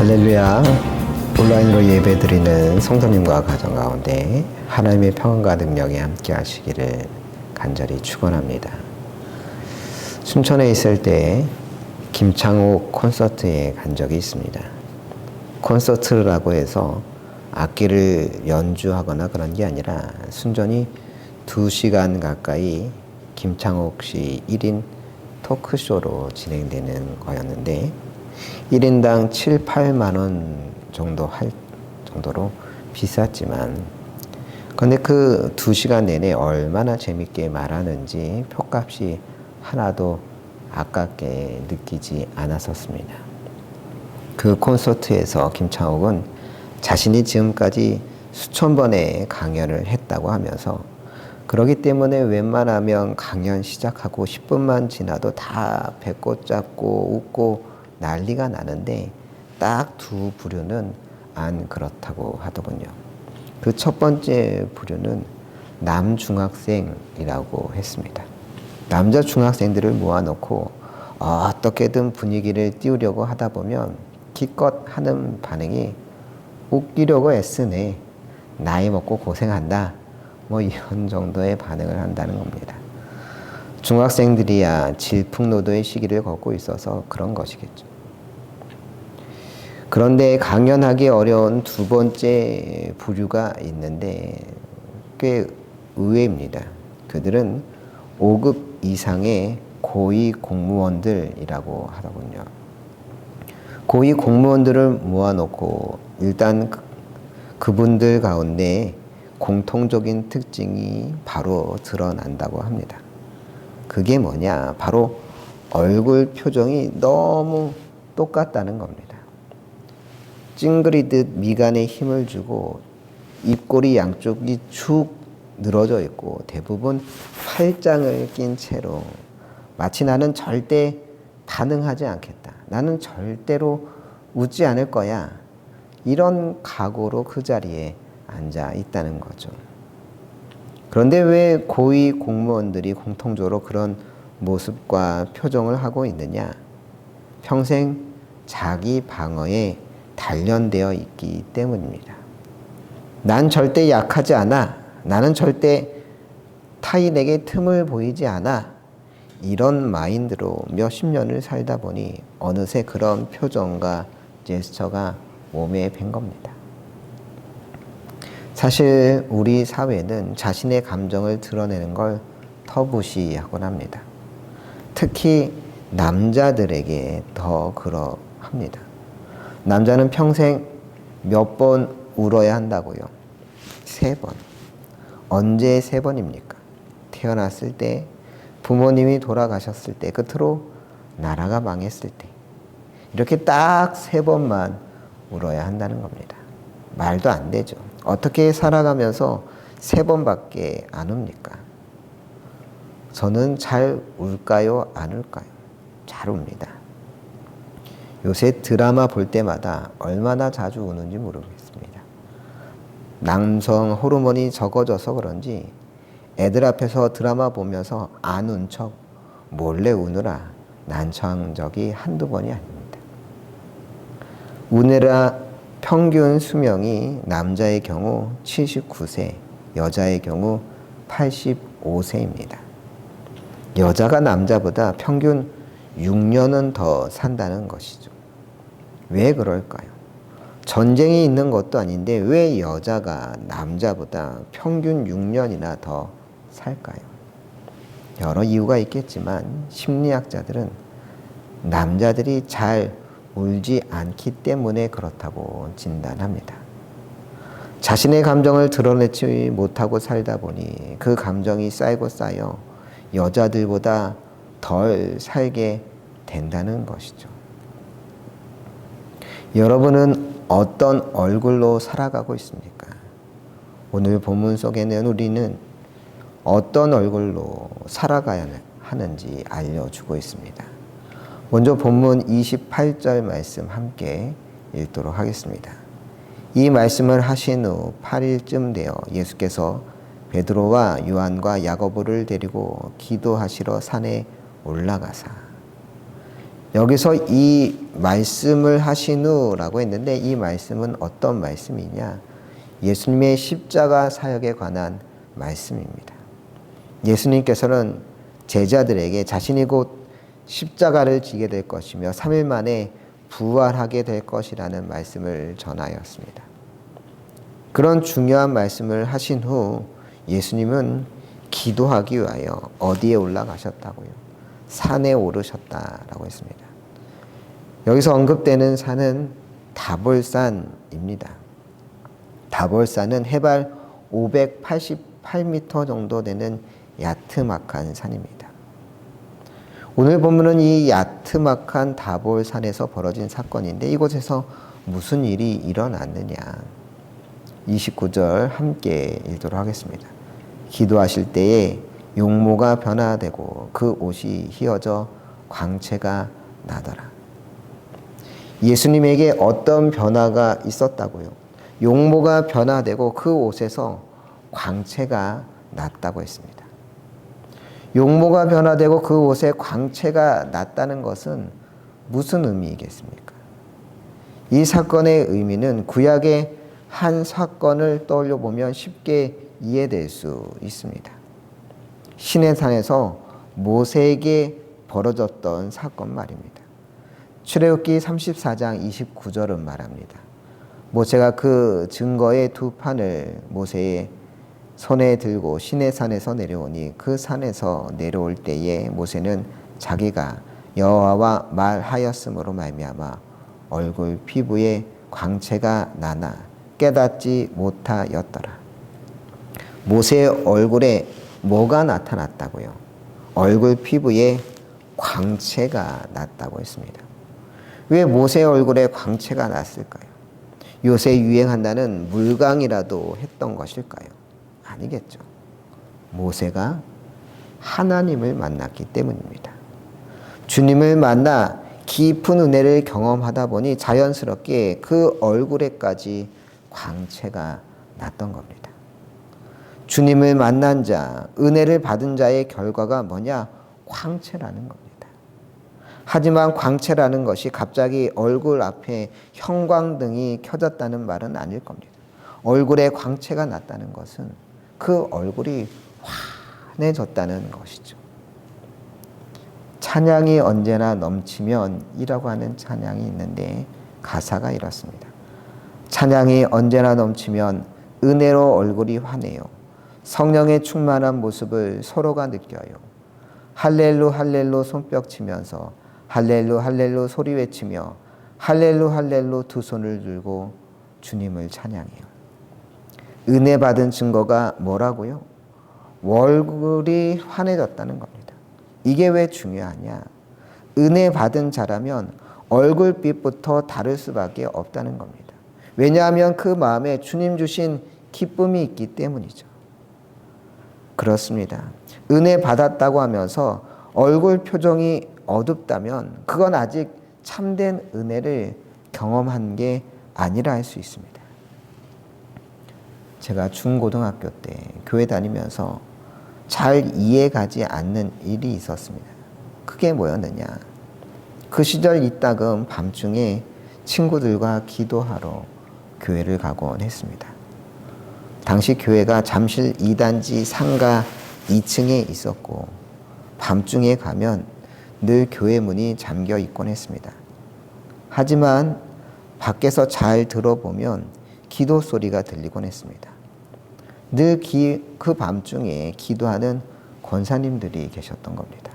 할렐루야. 온라인으로 예배드리는 성도님과 가정 가운데 하나님의 평안과 능력이 함께 하시기를 간절히 축원합니다. 순천에 있을 때 김창옥 콘서트에 간 적이 있습니다. 콘서트라고 해서 악기를 연주하거나 그런 게 아니라 순전히 2시간 가까이 김창옥 씨 1인 토크쇼로 진행되는 거였는데 1인당 7, 8만 원 정도 할 정도로 비쌌지만 근데 그 2시간 내내 얼마나 재밌게 말하는지 표값이 하나도 아깝게 느끼지 않았었습니다. 그 콘서트에서 김창옥은 자신이 지금까지 수천 번의 강연을 했다고 하면서 그러기 때문에 웬만하면 강연 시작하고 10분만 지나도 다 배꼽 잡고 웃고 난리가 나는데 딱 2 부류는 안 그렇다고 하더군요. 그 첫 번째 부류는 남중학생이라고 했습니다. 남자 중학생들을 모아놓고 어떻게든 분위기를 띄우려고 하다 보면 기껏 하는 반응이 웃기려고 애쓰네, 나이 먹고 고생한다, 뭐 이런 정도의 반응을 한다는 겁니다. 중학생들이야 질풍노도의 시기를 걷고 있어서 그런 것이겠죠. 그런데 강연하기 어려운 2번째 부류가 있는데 꽤 의외입니다. 그들은 5급 이상의 고위 공무원들이라고 하더군요. 고위 공무원들을 모아놓고 일단 그분들 가운데 공통적인 특징이 바로 드러난다고 합니다. 그게 뭐냐? 바로 얼굴 표정이 너무 똑같다는 겁니다. 찡그리듯 미간에 힘을 주고 입꼬리 양쪽이 축 늘어져 있고 대부분 팔짱을 낀 채로 마치 나는 절대 반응하지 않겠다, 나는 절대로 웃지 않을 거야, 이런 각오로 그 자리에 앉아 있다는 거죠. 그런데 왜 고위 공무원들이 공통적으로 그런 모습과 표정을 하고 있느냐? 평생 자기 방어에 단련되어 있기 때문입니다. 난 절대 약하지 않아, 나는 절대 타인에게 틈을 보이지 않아, 이런 마인드로 몇십 년을 살다 보니 어느새 그런 표정과 제스처가 몸에 밴 겁니다. 사실 우리 사회는 자신의 감정을 드러내는 걸 터부시하곤 합니다. 특히 남자들에게 더 그러합니다. 남자는 평생 몇 번 울어야 한다고요? 3번. 언제 3번입니까? 태어났을 때, 부모님이 돌아가셨을 때, 끝으로 나라가 망했을 때, 이렇게 딱 3번만 울어야 한다는 겁니다. 말도 안 되죠. 어떻게 살아가면서 3번밖에 안 웁니까? 저는 잘 울까요? 안 울까요? 잘 웁니다. 요새 드라마 볼 때마다 얼마나 자주 우는지 모르겠습니다. 남성 호르몬이 적어져서 그런지 애들 앞에서 드라마 보면서 안 운 척 몰래 우느라 난처한 적이 한두 번이 아닙니다. 우리나라 평균 수명이 남자의 경우 79세, 여자의 경우 85세입니다. 여자가 남자보다 평균 6년은 더 산다는 것이죠. 왜 그럴까요? 전쟁이 있는 것도 아닌데 왜 여자가 남자보다 평균 6년이나 더 살까요? 여러 이유가 있겠지만 심리학자들은 남자들이 잘 울지 않기 때문에 그렇다고 진단합니다. 자신의 감정을 드러내지 못하고 살다 보니 그 감정이 쌓이고 쌓여 여자들보다 덜 살게 된다는 것이죠. 여러분은 어떤 얼굴로 살아가고 있습니까? 오늘 본문 속에는 우리는 어떤 얼굴로 살아가야 하는지 알려주고 있습니다. 먼저 본문 28절 말씀 함께 읽도록 하겠습니다. 이 말씀을 하신 후 8일쯤 되어 예수께서 베드로와 요한과 야고보를 데리고 기도하시러 산에 올라가사 여기서 이 말씀을 하신 후라고 했는데 이 말씀은 어떤 말씀이냐? 예수님의 십자가 사역에 관한 말씀입니다. 예수님께서는 제자들에게 자신이 곧 십자가를 지게 될 것이며 3일 만에 부활하게 될 것이라는 말씀을 전하였습니다. 그런 중요한 말씀을 하신 후 예수님은 기도하기 위하여 어디에 올라가셨다고요? 산에 오르셨다라고 했습니다. 여기서 언급되는 산은 다볼산입니다. 다볼산은 해발 588m 정도 되는 야트막한 산입니다. 오늘 본문은 이 야트막한 다볼산에서 벌어진 사건인데 이곳에서 무슨 일이 일어났느냐? 29절 함께 읽도록 하겠습니다. 기도하실 때에 용모가 변화되고 그 옷이 휘어져 광채가 나더라. 예수님에게 어떤 변화가 있었다고요? 용모가 변화되고 그 옷에서 광채가 났다고 했습니다. 용모가 변화되고 그 옷에 광채가 났다는 것은 무슨 의미이겠습니까? 이 사건의 의미는 구약의 한 사건을 떠올려 보면 쉽게 이해될 수 있습니다. 시내산에서 모세에게 벌어졌던 사건 말입니다. 출애굽기 34장 29절은 말합니다. 모세가 그 증거의 두 판을 모세의 손에 들고 시내산에서 내려오니 그 산에서 내려올 때에 모세는 자기가 여호와와 말하였으므로 말미암아 얼굴 피부에 광채가 나나 깨닫지 못하였더라. 모세의 얼굴에 뭐가 나타났다고요? 얼굴 피부에 광채가 났다고 했습니다. 왜 모세의 얼굴에 광채가 났을까요? 요새 유행한다는 물광이라도 했던 것일까요? 아니겠죠. 모세가 하나님을 만났기 때문입니다. 주님을 만나 깊은 은혜를 경험하다 보니 자연스럽게 그 얼굴에까지 광채가 났던 겁니다. 주님을 만난 자, 은혜를 받은 자의 결과가 뭐냐? 광채라는 겁니다. 하지만 광채라는 것이 갑자기 얼굴 앞에 형광등이 켜졌다는 말은 아닐 겁니다. 얼굴에 광채가 났다는 것은 그 얼굴이 환해졌다는 것이죠. 찬양이 언제나 넘치면 이라고 하는 찬양이 있는데 가사가 이렇습니다. 찬양이 언제나 넘치면 은혜로 얼굴이 환해요. 성령의 충만한 모습을 서로가 느껴요. 할렐루 할렐루 손뼉 치면서 할렐루 할렐루 소리 외치며 할렐루 할렐루 두 손을 들고 주님을 찬양해요. 은혜 받은 증거가 뭐라고요? 얼굴이 환해졌다는 겁니다. 이게 왜 중요하냐? 은혜 받은 자라면 얼굴빛부터 다를 수밖에 없다는 겁니다. 왜냐하면 그 마음에 주님 주신 기쁨이 있기 때문이죠. 그렇습니다. 은혜 받았다고 하면서 얼굴 표정이 어둡다면 그건 아직 참된 은혜를 경험한 게 아니라 할 수 있습니다. 제가 중고등학교 때 교회 다니면서 잘 이해가지 않는 일이 있었습니다. 그게 뭐였느냐? 그 시절 이따금 밤중에 친구들과 기도하러 교회를 가곤 했습니다. 당시 교회가 잠실 2단지 상가 2층에 있었고 밤중에 가면 늘 교회 문이 잠겨 있곤 했습니다. 하지만 밖에서 잘 들어보면 기도 소리가 들리곤 했습니다. 늘 그 밤중에 기도하는 권사님들이 계셨던 겁니다.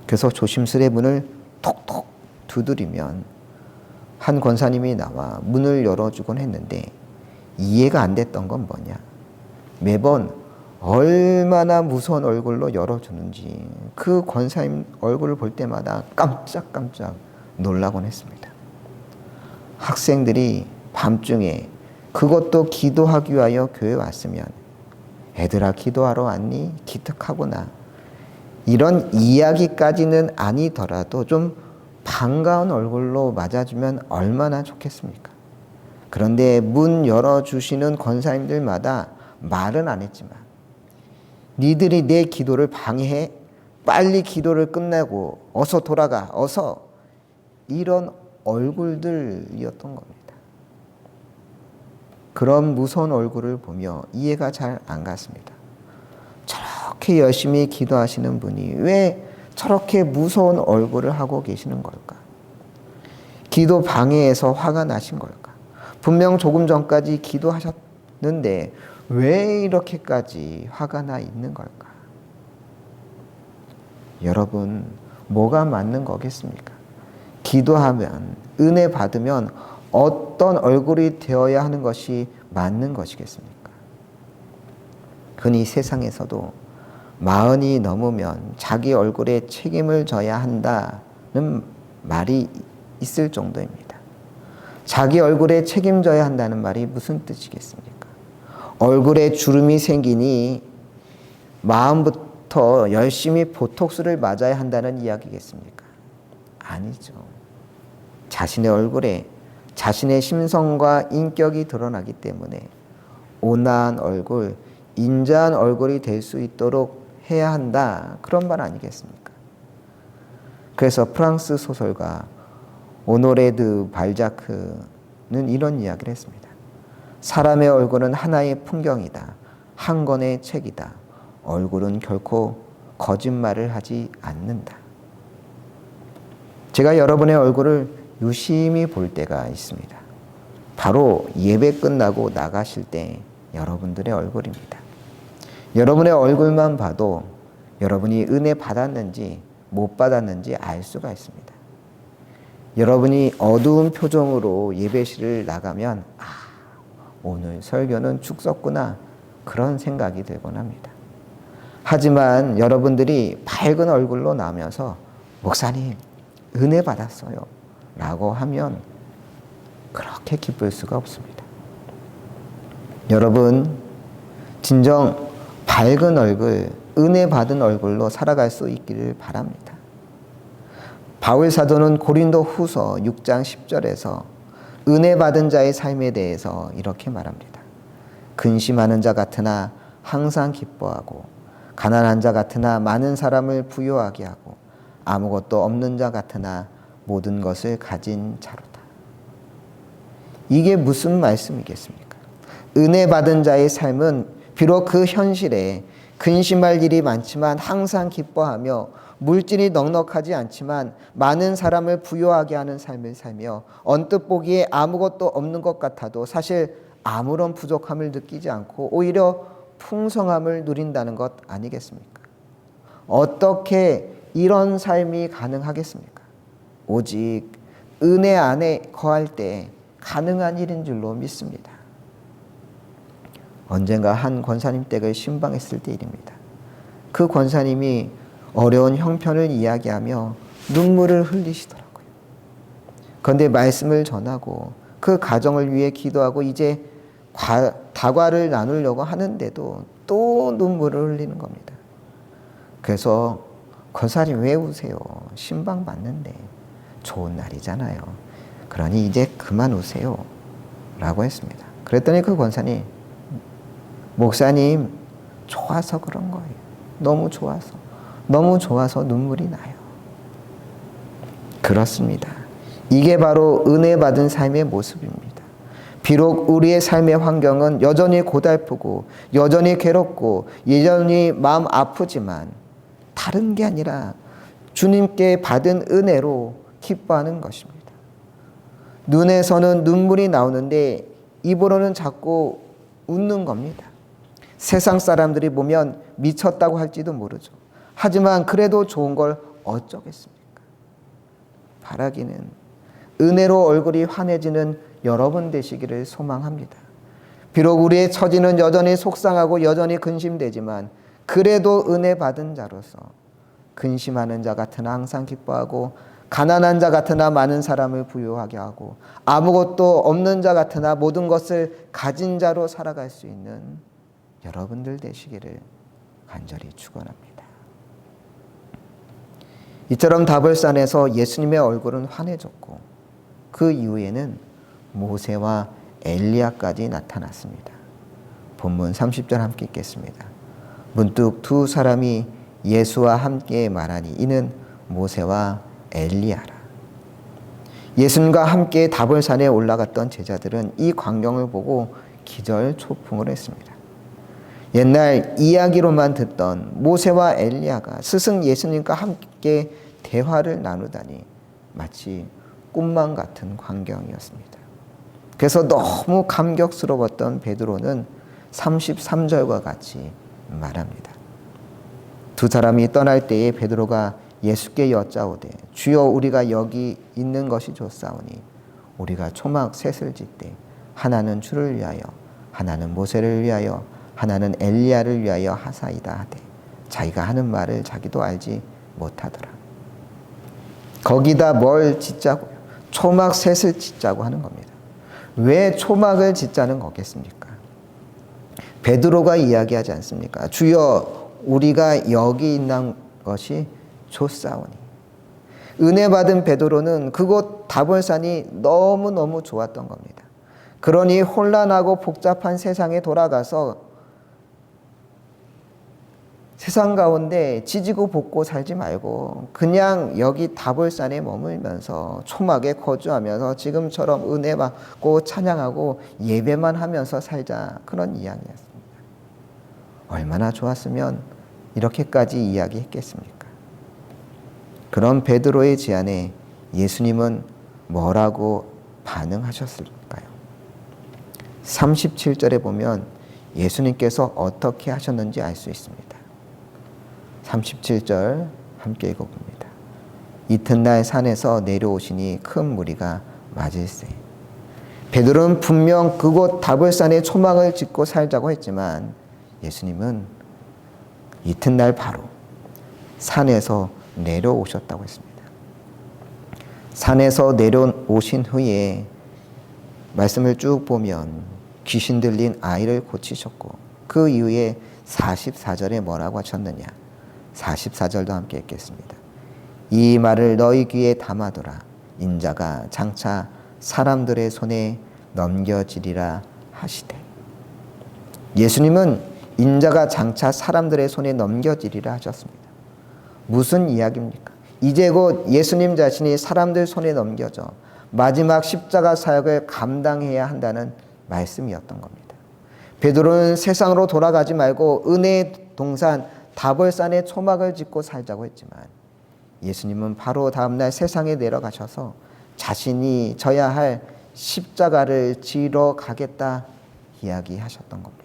그래서 조심스레 문을 톡톡 두드리면 한 권사님이 나와 문을 열어주곤 했는데 이해가 안 됐던 건 뭐냐? 매번 얼마나 무서운 얼굴로 열어주는지 그 권사님 얼굴을 볼 때마다 깜짝깜짝 놀라곤 했습니다. 학생들이 밤중에 그것도 기도하기 위하여 교회에 왔으면 애들아 기도하러 왔니? 기특하구나. 이런 이야기까지는 아니더라도 좀 반가운 얼굴로 맞아주면 얼마나 좋겠습니까? 그런데 문 열어주시는 권사님들마다 말은 안 했지만 니들이 내 기도를 방해해? 빨리 기도를 끝내고 어서 돌아가. 어서 이런 얼굴들이었던 겁니다. 그런 무서운 얼굴을 보며 이해가 잘 안 갔습니다. 저렇게 열심히 기도하시는 분이 왜 저렇게 무서운 얼굴을 하고 계시는 걸까? 기도 방해에서 화가 나신 걸까? 분명 조금 전까지 기도하셨는데 왜 이렇게까지 화가 나 있는 걸까? 여러분, 뭐가 맞는 거겠습니까? 기도하면, 은혜 받으면 어떤 얼굴이 되어야 하는 것이 맞는 것이겠습니까? 흔히 세상에서도 40이 넘으면 자기 얼굴에 책임을 져야 한다는 말이 있을 정도입니다. 자기 얼굴에 책임져야 한다는 말이 무슨 뜻이겠습니까? 얼굴에 주름이 생기니 마음부터 열심히 보톡스를 맞아야 한다는 이야기겠습니까? 아니죠. 자신의 얼굴에 자신의 심성과 인격이 드러나기 때문에 온화한 얼굴, 인자한 얼굴이 될 수 있도록 해야 한다. 그런 말 아니겠습니까? 그래서 프랑스 소설가 오노레 드 발자크는 이런 이야기를 했습니다. 사람의 얼굴은 하나의 풍경이다. 한 권의 책이다. 얼굴은 결코 거짓말을 하지 않는다. 제가 여러분의 얼굴을 유심히 볼 때가 있습니다. 바로 예배 끝나고 나가실 때 여러분들의 얼굴입니다. 여러분의 얼굴만 봐도 여러분이 은혜 받았는지 못 받았는지 알 수가 있습니다. 여러분이 어두운 표정으로 예배실을 나가면 오늘 설교는 죽 섰구나 그런 생각이 들곤 합니다. 하지만 여러분들이 밝은 얼굴로 나면서 목사님 은혜 받았어요 라고 하면 그렇게 기쁠 수가 없습니다. 여러분 진정 밝은 얼굴, 은혜 받은 얼굴로 살아갈 수 있기를 바랍니다. 바울 사도는 고린도 후서 6장 10절에서 은혜 받은 자의 삶에 대해서 이렇게 말합니다. 근심하는 자 같으나 항상 기뻐하고 가난한 자 같으나 많은 사람을 부유하게 하고 아무것도 없는 자 같으나 모든 것을 가진 자로다. 이게 무슨 말씀이겠습니까? 은혜 받은 자의 삶은 비록 그 현실에 근심할 일이 많지만 항상 기뻐하며 물질이 넉넉하지 않지만 많은 사람을 부유하게 하는 삶을 살며 언뜻 보기에 아무것도 없는 것 같아도 사실 아무런 부족함을 느끼지 않고 오히려 풍성함을 누린다는 것 아니겠습니까? 어떻게 이런 삶이 가능하겠습니까? 오직 은혜 안에 거할 때 가능한 일인 줄로 믿습니다. 언젠가 한 권사님 댁을 신방했을 때 일입니다. 그 권사님이 어려운 형편을 이야기하며 눈물을 흘리시더라고요. 그런데 말씀을 전하고 그 가정을 위해 기도하고 이제 다과를 나누려고 하는데도 또 눈물을 흘리는 겁니다. 그래서 권사님 왜 우세요? 신방 받는데 좋은 날이잖아요. 그러니 이제 그만 우세요 라고 했습니다. 그랬더니 그 권사님 목사님 좋아서 그런 거예요. 너무 좋아서 눈물이 나요. 그렇습니다. 이게 바로 은혜 받은 삶의 모습입니다. 비록 우리의 삶의 환경은 여전히 고달프고 여전히 괴롭고 여전히 마음 아프지만 다른 게 아니라 주님께 받은 은혜로 기뻐하는 것입니다. 눈에서는 눈물이 나오는데 입으로는 자꾸 웃는 겁니다. 세상 사람들이 보면 미쳤다고 할지도 모르죠. 하지만 그래도 좋은 걸 어쩌겠습니까? 바라기는 은혜로 얼굴이 환해지는 여러분 되시기를 소망합니다. 비록 우리의 처지는 여전히 속상하고 여전히 근심되지만 그래도 은혜 받은 자로서 근심하는 자 같으나 항상 기뻐하고 가난한 자 같으나 많은 사람을 부유하게 하고 아무것도 없는 자 같으나 모든 것을 가진 자로 살아갈 수 있는 여러분들 되시기를 간절히 축원합니다. 이처럼 다볼산에서 예수님의 얼굴은 환해졌고 그 이후에는 모세와 엘리야까지 나타났습니다. 본문 30절 함께 읽겠습니다. 문득 두 사람이 예수와 함께 말하니 이는 모세와 엘리야라. 예수님과 함께 다볼산에 올라갔던 제자들은 이 광경을 보고 기절초풍을 했습니다. 옛날 이야기로만 듣던 모세와 엘리야가 스승 예수님과 함께 대화를 나누다니 마치 꿈만 같은 광경이었습니다. 그래서 너무 감격스러웠던 베드로는 33절과 같이 말합니다. 두 사람이 떠날 때에 베드로가 예수께 여짜오되 주여 우리가 여기 있는 것이 좋사오니 우리가 초막 셋을 짓되 하나는 주를 위하여 하나는 모세를 위하여 하나는 엘리야를 위하여 하사이다 하되 자기가 하는 말을 자기도 알지 못하더라. 거기다 뭘 짓자고요? 초막 셋을 짓자고 하는 겁니다. 왜 초막을 짓자는 거겠습니까? 베드로가 이야기하지 않습니까? 주여 우리가 여기 있는 것이 좋사오니. 은혜 받은 베드로는 그곳 다볼산이 너무너무 좋았던 겁니다. 그러니 혼란하고 복잡한 세상에 돌아가서 세상 가운데 지지고 볶고 살지 말고 그냥 여기 다볼산에 머물면서 초막에 거주하면서 지금처럼 은혜 받고 찬양하고 예배만 하면서 살자, 그런 이야기였습니다. 얼마나 좋았으면 이렇게까지 이야기했겠습니까? 그런 베드로의 제안에 예수님은 뭐라고 반응하셨을까요? 37절에 보면 예수님께서 어떻게 하셨는지 알 수 있습니다. 37절 함께 읽어봅니다. 이튿날 산에서 내려오시니 큰 무리가 맞을세. 베드로는 분명 그곳 다볼산에 초막을 짓고 살자고 했지만 예수님은 이튿날 바로 산에서 내려오셨다고 했습니다. 산에서 내려오신 후에 말씀을 쭉 보면 귀신 들린 아이를 고치셨고 그 이후에 44절에 뭐라고 하셨느냐? 44절도 함께 읽겠습니다. 이 말을 너희 귀에 담아두라. 인자가 장차 사람들의 손에 넘겨지리라 하시되. 예수님은 인자가 장차 사람들의 손에 넘겨지리라 하셨습니다. 무슨 이야기입니까? 이제 곧 예수님 자신이 사람들 손에 넘겨져 마지막 십자가 사역을 감당해야 한다는 말씀이었던 겁니다. 베드로는 세상으로 돌아가지 말고 은혜의 동산 다볼산에 초막을 짓고 살자고 했지만 예수님은 바로 다음날 세상에 내려가셔서 자신이 져야 할 십자가를 지러 가겠다 이야기하셨던 겁니다.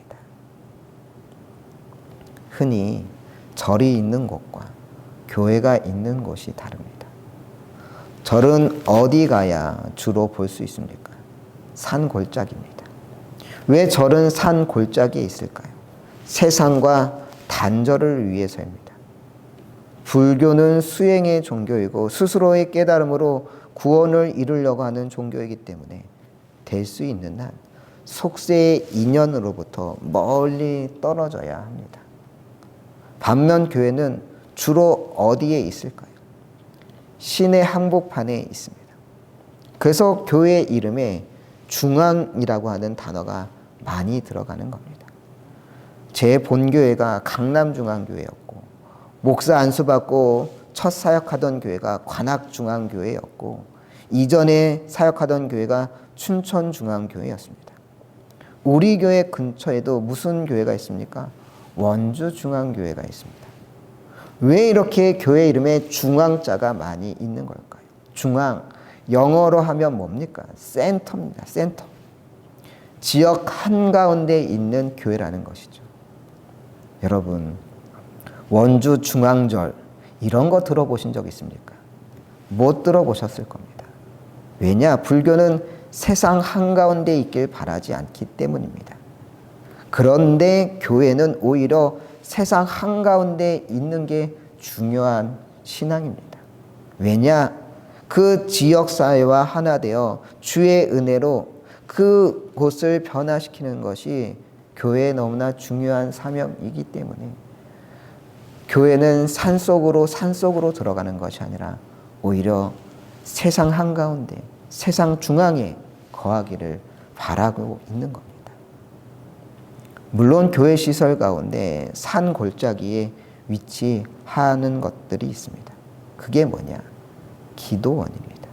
흔히 절이 있는 곳과 교회가 있는 곳이 다릅니다. 절은 어디 가야 주로 볼 수 있습니까? 산 골짜기입니다. 왜 절은 산 골짜기에 있을까요? 세상과 단절을 위해서입니다. 불교는 수행의 종교이고 스스로의 깨달음으로 구원을 이루려고 하는 종교이기 때문에 될 수 있는 한 속세의 인연으로부터 멀리 떨어져야 합니다. 반면 교회는 주로 어디에 있을까요? 신의 한복판에 있습니다. 그래서 교회 이름에 중앙이라고 하는 단어가 많이 들어가는 겁니다. 제 본교회가 강남중앙교회였고 목사 안수받고 첫 사역하던 교회가 관악중앙교회였고 이전에 사역하던 교회가 춘천중앙교회였습니다. 우리 교회 근처에도 무슨 교회가 있습니까? 원주중앙교회가 있습니다. 왜 이렇게 교회 이름에 중앙자가 많이 있는 걸까요? 중앙, 영어로 하면 뭡니까? 센터입니다. 센터. 지역 한가운데 있는 교회라는 것이죠. 여러분, 원주 중앙절 이런 거 들어보신 적 있습니까? 못 들어보셨을 겁니다. 왜냐? 불교는 세상 한가운데 있길 바라지 않기 때문입니다. 그런데 교회는 오히려 세상 한가운데 있는 게 중요한 신앙입니다. 왜냐? 그 지역사회와 하나 되어 주의 은혜로 그곳을 변화시키는 것이 교회의 너무나 중요한 사명이기 때문에 교회는 산속으로 들어가는 것이 아니라 오히려 세상 한가운데, 세상 중앙에 거하기를 바라고 있는 겁니다. 물론 교회 시설 가운데 산 골짜기에 위치하는 것들이 있습니다. 그게 뭐냐? 기도원입니다.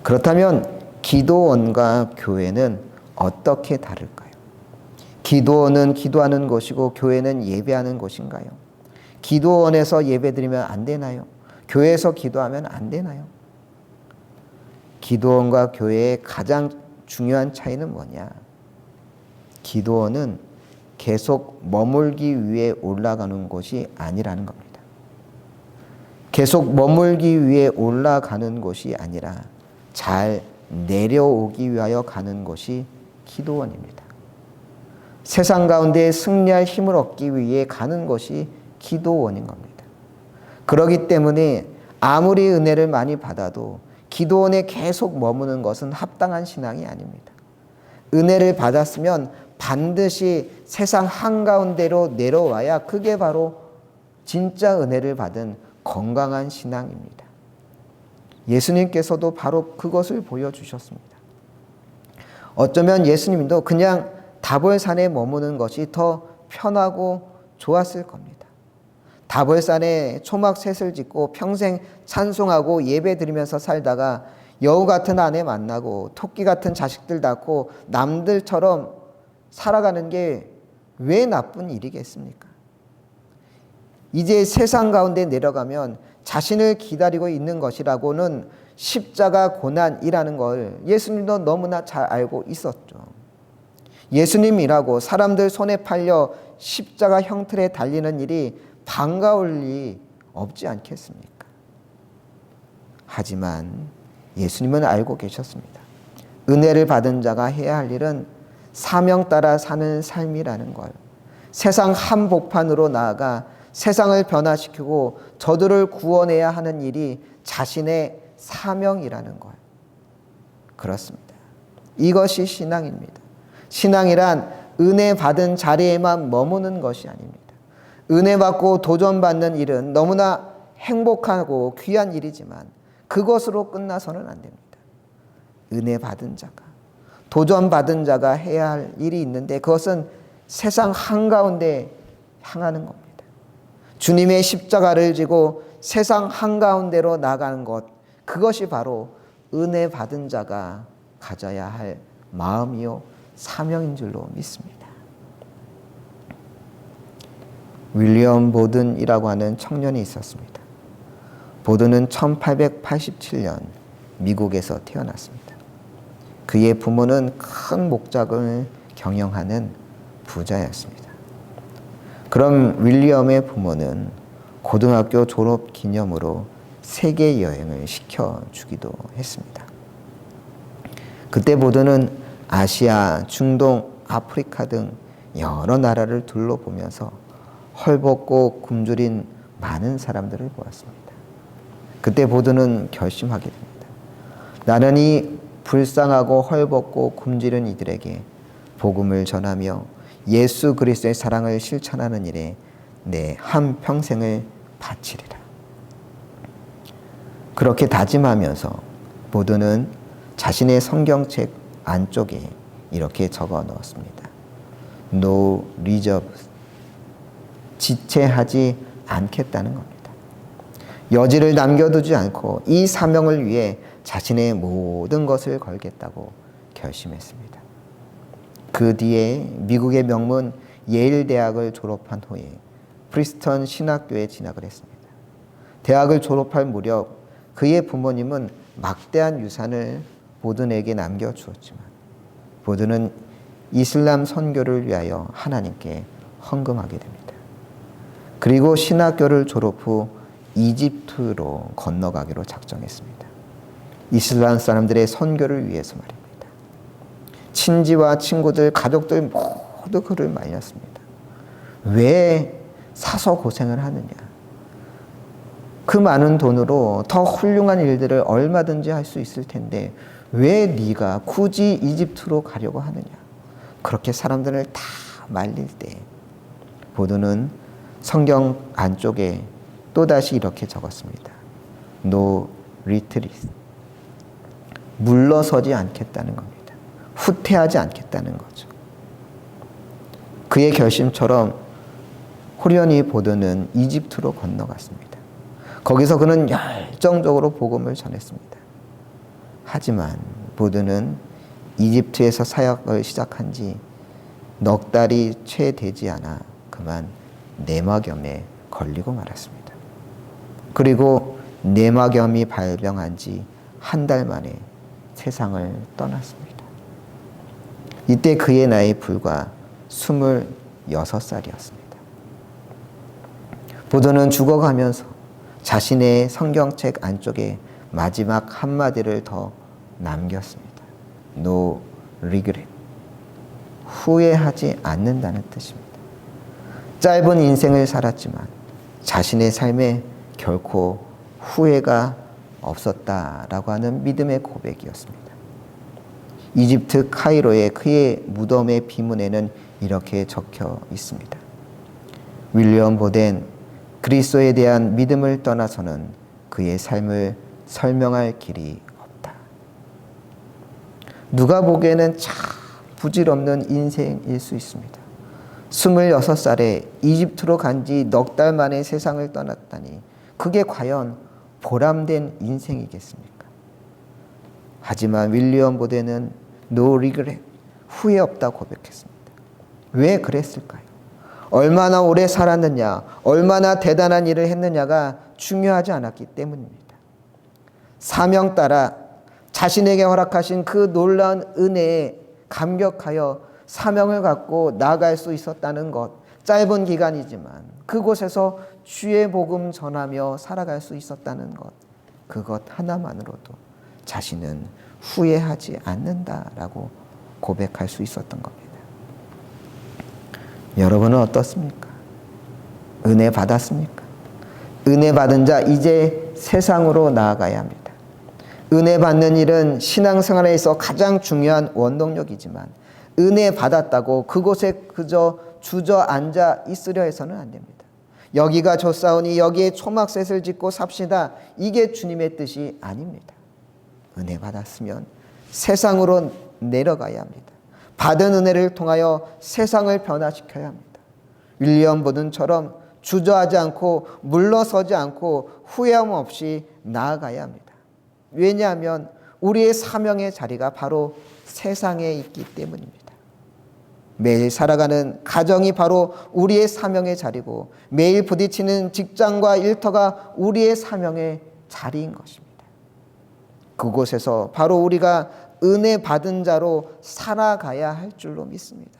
그렇다면 기도원과 교회는 어떻게 다를까요? 기도원은 기도하는 곳이고 교회는 예배하는 곳인가요? 기도원에서 예배드리면 안 되나요? 교회에서 기도하면 안 되나요? 기도원과 교회의 가장 중요한 차이는 뭐냐? 기도원은 계속 머물기 위해 올라가는 곳이 아니라는 겁니다. 계속 머물기 위해 올라가는 곳이 아니라 잘 내려오기 위하여 가는 곳이 기도원입니다. 세상 가운데 승리할 힘을 얻기 위해 가는 것이 기도원인 겁니다. 그렇기 때문에 아무리 은혜를 많이 받아도 기도원에 계속 머무는 것은 합당한 신앙이 아닙니다. 은혜를 받았으면 반드시 세상 한가운데로 내려와야 그게 바로 진짜 은혜를 받은 건강한 신앙입니다. 예수님께서도 바로 그것을 보여주셨습니다. 어쩌면 예수님도 그냥 다볼산에 머무는 것이 더 편하고 좋았을 겁니다. 다볼산에 초막셋을 짓고 평생 찬송하고 예배드리면서 살다가 여우 같은 아내 만나고 토끼 같은 자식들 낳고 남들처럼 살아가는 게 왜 나쁜 일이겠습니까? 이제 세상 가운데 내려가면 자신을 기다리고 있는 것이라고는 십자가 고난이라는 걸 예수님도 너무나 잘 알고 있었죠. 예수님이라고 사람들 손에 팔려 십자가 형틀에 달리는 일이 반가울 리 없지 않겠습니까? 하지만 예수님은 알고 계셨습니다. 은혜를 받은 자가 해야 할 일은 사명 따라 사는 삶이라는 걸, 세상 한복판으로 나아가 세상을 변화시키고 저들을 구원해야 하는 일이 자신의 사명이라는 걸. 그렇습니다. 이것이 신앙입니다. 신앙이란 은혜 받은 자리에만 머무는 것이 아닙니다. 은혜 받고 도전받는 일은 너무나 행복하고 귀한 일이지만 그것으로 끝나서는 안 됩니다. 은혜 받은 자가, 도전받은 자가 해야 할 일이 있는데 그것은 세상 한가운데 향하는 겁니다. 주님의 십자가를 지고 세상 한가운데로 나가는 것, 그것이 바로 은혜 받은 자가 가져야 할 마음이요 사명인 줄로 믿습니다. 윌리엄 보든이라고 하는 청년이 있었습니다. 보든은 1887년 미국에서 태어났습니다. 그의 부모는 큰 목장을 경영하는 부자였습니다. 그럼 윌리엄의 부모는 고등학교 졸업 기념으로 세계 여행을 시켜주기도 했습니다. 그때 보든은 아시아, 중동, 아프리카 등 여러 나라를 둘러보면서 헐벗고 굶주린 많은 사람들을 보았습니다. 그때 보든은 결심하게 됩니다. 나는 이 불쌍하고 헐벗고 굶주린 이들에게 복음을 전하며 예수 그리스도의 사랑을 실천하는 일에 내 한평생을 바치리라. 그렇게 다짐하면서 보든은 자신의 성경책 안쪽에 이렇게 적어 넣었습니다. No reserves. 지체하지 않겠다는 겁니다. 여지를 남겨두지 않고 이 사명을 위해 자신의 모든 것을 걸겠다고 결심했습니다. 그 뒤에 미국의 명문 예일 대학을 졸업한 후에 프리스턴 신학교에 진학을 했습니다. 대학을 졸업할 무렵 그의 부모님은 막대한 유산을 보든에게 남겨주었지만 보든은 이슬람 선교를 위하여 하나님께 헌금하게 됩니다. 그리고 신학교를 졸업 후 이집트로 건너가기로 작정했습니다. 이슬람 사람들의 선교를 위해서 말입니다. 친지와 친구들, 가족들 모두 그를 말렸습니다. 왜 사서 고생을 하느냐? 그 많은 돈으로 더 훌륭한 일들을 얼마든지 할 수 있을 텐데 왜 네가 굳이 이집트로 가려고 하느냐? 그렇게 사람들을 다 말릴 때 보드는 성경 안쪽에 또다시 이렇게 적었습니다. No retreat. 물러서지 않겠다는 겁니다. 후퇴하지 않겠다는 거죠. 그의 결심처럼 호련히 보드는 이집트로 건너갔습니다. 거기서 그는 열정적으로 복음을 전했습니다. 하지만 보드는 이집트에서 사역을 시작한 지 넉 달이 채 되지 않아 그만 뇌막염에 걸리고 말았습니다. 그리고 뇌막염이 발병한 지 한 달 만에 세상을 떠났습니다. 이때 그의 나이 불과 26살이었습니다. 보드는 죽어가면서 자신의 성경책 안쪽에 마지막 한마디를 더 남겼습니다. No regret. 후회하지 않는다는 뜻입니다. 짧은 인생을 살았지만 자신의 삶에 결코 후회가 없었다라고 하는 믿음의 고백이었습니다. 이집트 카이로의 그의 무덤의 비문에는 이렇게 적혀 있습니다. 윌리엄 보덴, 그리스도에 대한 믿음을 떠나서는 그의 삶을 설명할 길이 없다. 누가 보기에는 참 부질없는 인생일 수 있습니다. 26살에 이집트로 간 지 넉 달 만에 세상을 떠났다니 그게 과연 보람된 인생이겠습니까? 하지만 윌리엄 보덴은 No regret, 후회 없다 고백했습니다. 왜 그랬을까요? 얼마나 오래 살았느냐, 얼마나 대단한 일을 했느냐가 중요하지 않았기 때문입니다. 사명 따라 자신에게 허락하신 그 놀라운 은혜에 감격하여 사명을 갖고 나아갈 수 있었다는 것, 짧은 기간이지만 그곳에서 주의 복음 전하며 살아갈 수 있었다는 것, 그것 하나만으로도 자신은 후회하지 않는다라고 고백할 수 있었던 겁니다. 여러분은 어떻습니까? 은혜 받았습니까? 은혜 받은 자 이제 세상으로 나아가야 합니다. 은혜 받는 일은 신앙생활에 있어 가장 중요한 원동력이지만 은혜 받았다고 그곳에 그저 주저앉아 있으려 해서는 안 됩니다. 여기가 좋사오니 여기에 초막셋을 짓고 삽시다. 이게 주님의 뜻이 아닙니다. 은혜 받았으면 세상으로 내려가야 합니다. 받은 은혜를 통하여 세상을 변화시켜야 합니다. 윌리엄 보든처럼 주저하지 않고 물러서지 않고 후회함 없이 나아가야 합니다. 왜냐하면 우리의 사명의 자리가 바로 세상에 있기 때문입니다. 매일 살아가는 가정이 바로 우리의 사명의 자리고 매일 부딪히는 직장과 일터가 우리의 사명의 자리인 것입니다. 그곳에서 바로 우리가 은혜 받은 자로 살아가야 할 줄로 믿습니다.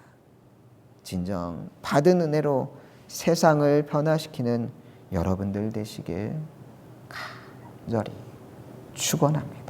진정 받은 은혜로 세상을 변화시키는 여러분들 되시길 간절히 축원합니다.